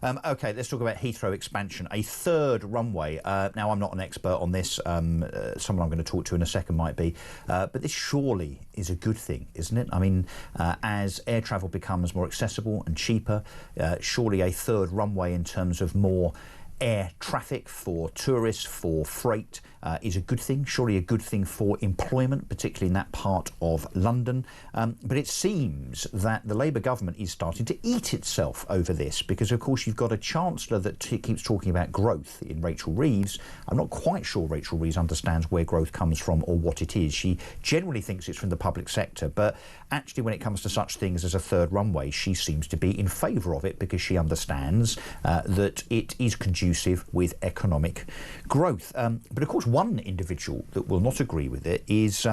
OK, let's talk about Heathrow expansion, a third runway. Now, I'm not an expert on this. Someone I'm going to talk to in a second might be. But this surely is a good thing, isn't it? I mean, as air travel becomes more accessible and cheaper, surely a third runway in terms of more air traffic for tourists, for freight, is a good thing, surely a good thing for employment, particularly in that part of London. But it seems that the Labour government is starting to eat itself over this because, of course, you've got a Chancellor that keeps talking about growth in Rachel Reeves. I'm not quite sure Rachel Reeves understands where growth comes from or what it is. She generally thinks it's from the public sector, but actually when it comes to such things as a third runway, she seems to be in favour of it because she understands that it is conducive with economic growth. But of course, one individual that will not agree with it is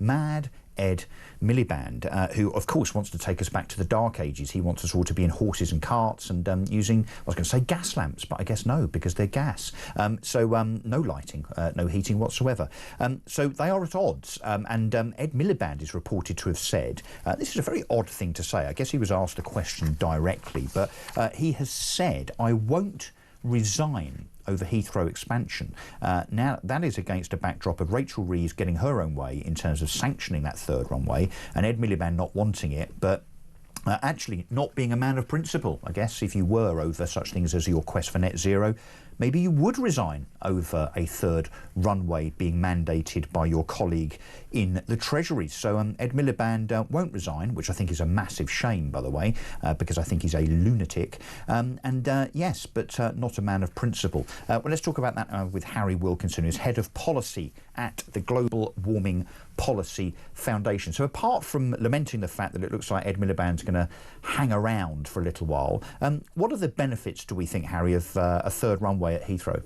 Mad Ed Miliband, who of course wants to take us back to the dark ages. He wants us all to be in horses and carts and using, I was going to say gas lamps, but I guess no, because they're gas. So no lighting, no heating whatsoever. So they are at odds. And Ed Miliband is reported to have said, this is a very odd thing to say. I guess he was asked a question directly, but he has said, I won't resign over Heathrow expansion. Now, that is against a backdrop of Rachel Reeves getting her own way in terms of sanctioning that third runway and Ed Miliband not wanting it, but actually not being a man of principle. I guess if you were over such things as your quest for net zero, maybe you would resign over a third runway being mandated by your colleague in the Treasury. So Ed Miliband won't resign, which I think is a massive shame, by the way, because I think he's a lunatic. Yes, but not a man of principle. Well, let's talk about that with Harry Wilkinson, who's head of policy at the Global Warming Policy Foundation. So apart from lamenting the fact that it looks like Ed Miliband's going to hang around for a little while, what are the benefits, do we think, Harry, of a third runway at Heathrow?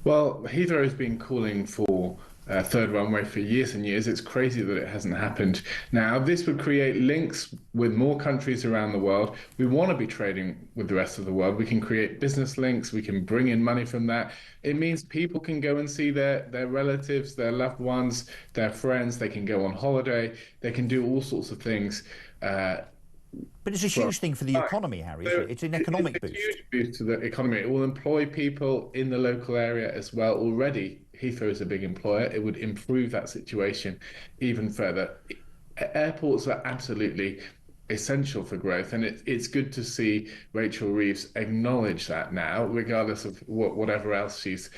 Well, Heathrow has been calling for a third runway for years and years. It's crazy that it hasn't happened. Now, this would create links with more countries around the world. We want to be trading with the rest of the world. We can create business links. We can bring in money from that. It means people can go and see their relatives, their loved ones, their friends. They can go on holiday. They can do all sorts of things. But it's a huge thing for the economy, Harry. So it's an economic boost. It's a huge boost to the economy. It will employ people in the local area as well. Already, Heathrow is a big employer. It would improve that situation even further. Airports are absolutely essential for growth, and it's good to see Rachel Reeves acknowledge that now, regardless of whatever else she's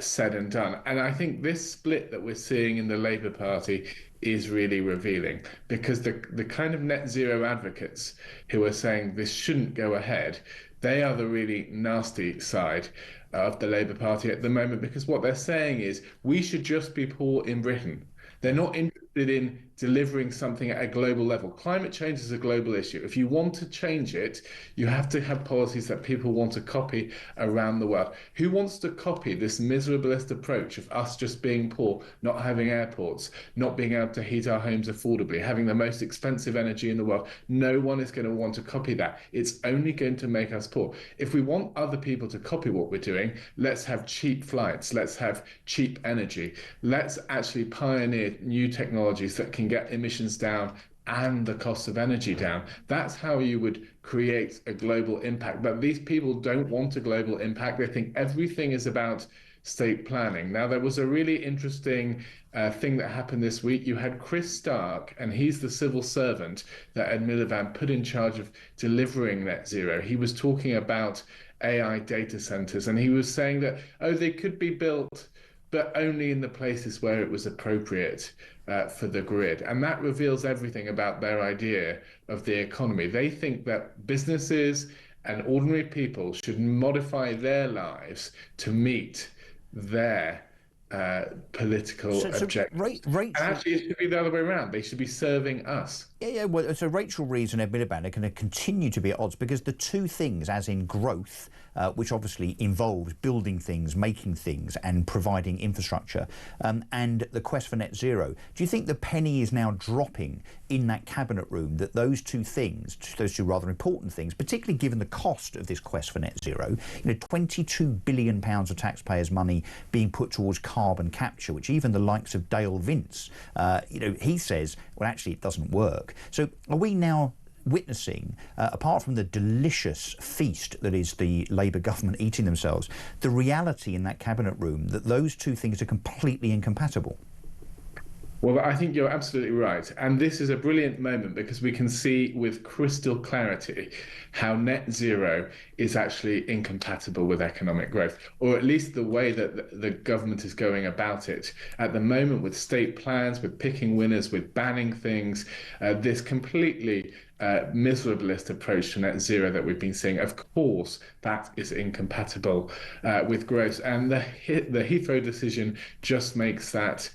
said and done. And I think this split that we're seeing in the Labour Party is really revealing, because the kind of net zero advocates who are saying this shouldn't go ahead, they are the really nasty side of the Labour Party at the moment, because what they're saying is we should just be poor in Britain. They're not interested in delivering something at a global level. Climate change is a global issue. If you want to change it, you have to have policies that people want to copy around the world. Who wants to copy this miserablest approach of us just being poor, not having airports, not being able to heat our homes affordably, having the most expensive energy in the world? No one is going to want to copy that. It's only going to make us poor. If we want other people to copy what we're doing, let's have cheap flights, let's have cheap energy, let's actually pioneer new technologies that can get emissions down and the cost of energy down. That's how you would create a global impact. But these people don't want a global impact. They think everything is about state planning. Now, there was a really interesting thing that happened this week. You had Chris Stark, and he's the civil servant that Ed Miliband put in charge of delivering net zero. He was talking about AI data centers, and he was saying that, they could be built, but only in the places where it was appropriate for the grid. And that reveals everything about their idea of the economy. They think that businesses and ordinary people should modify their lives to meet their political objectives. And actually, it should be the other way around. They should be serving us. Yeah. Well, so Rachel Reeves and Ed Miliband are going to continue to be at odds because the two things, as in growth, which obviously involves building things, making things, and providing infrastructure, and the quest for net zero. Do you think the penny is now dropping in that cabinet room that those two things, those two rather important things, particularly given the cost of this quest for net zero, £22 billion of taxpayers' money being put towards carbon capture, which even the likes of Dale Vince, he says, well, actually, it doesn't work. So are we now witnessing, apart from the delicious feast that is the Labour government eating themselves, the reality in that cabinet room that those two things are completely incompatible. Well, I think you're absolutely right. And this is a brilliant moment because we can see with crystal clarity how net zero is actually incompatible with economic growth, or at least the way that the government is going about it at the moment, with state plans, with picking winners, with banning things, this completely miserabilist approach to net zero that we've been seeing. Of course, that is incompatible with growth. And the Heathrow decision just makes that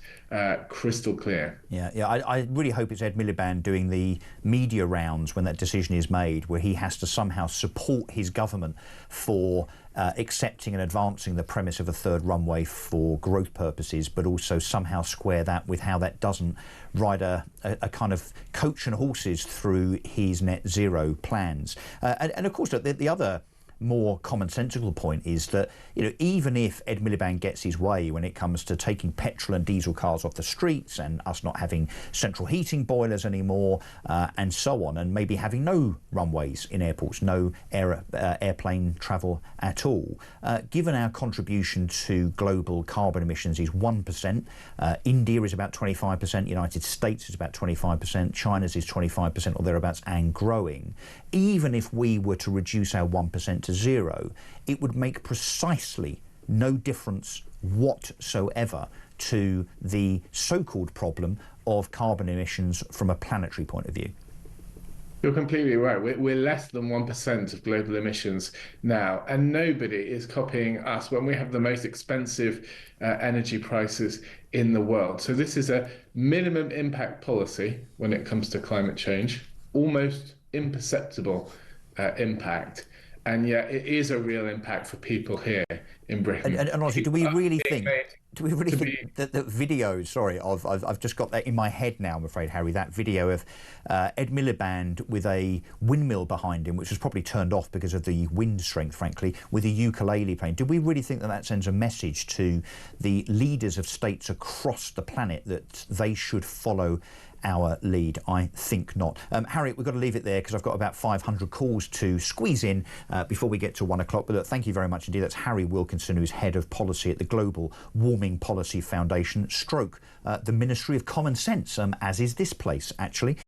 crystal clear. Yeah. I really hope it's Ed Miliband doing the media rounds when that decision is made, where he has to somehow support his government for accepting and advancing the premise of a third runway for growth purposes, but also somehow square that with how that doesn't ride a kind of coach and horses through his net zero plans. And of course, the other more commonsensical point is that, you know, even if Ed Miliband gets his way when it comes to taking petrol and diesel cars off the streets and us not having central heating boilers anymore, and so on, and maybe having no runways in airports, no airplane travel at all, given our contribution to global carbon emissions is 1%, India is about 25%, United States is about 25%, China's is 25% or thereabouts and growing. Even if we were to reduce our 1% to zero, it would make precisely no difference whatsoever to the so-called problem of carbon emissions from a planetary point of view. You're completely right. We're less than 1% of global emissions now, and nobody is copying us when we have the most expensive energy prices in the world. So this is a minimum impact policy when it comes to climate change, almost imperceptible impact. And yet it is a real impact for people here in Britain. And honestly, do we really think that video, sorry, I've just got that in my head now, I'm afraid, Harry, that video of Ed Miliband with a windmill behind him, which was probably turned off because of the wind strength, frankly, with a ukulele playing. Do we really think that that sends a message to the leaders of states across the planet that they should follow our lead? I think not. Harry, we've got to leave it there because I've got about 500 calls to squeeze in before we get to 1 o'clock. But look, thank you very much indeed. That's Harry Wilkinson, who's head of policy at the Global Warming Policy Foundation, stroke the Ministry of Common Sense, as is this place, actually.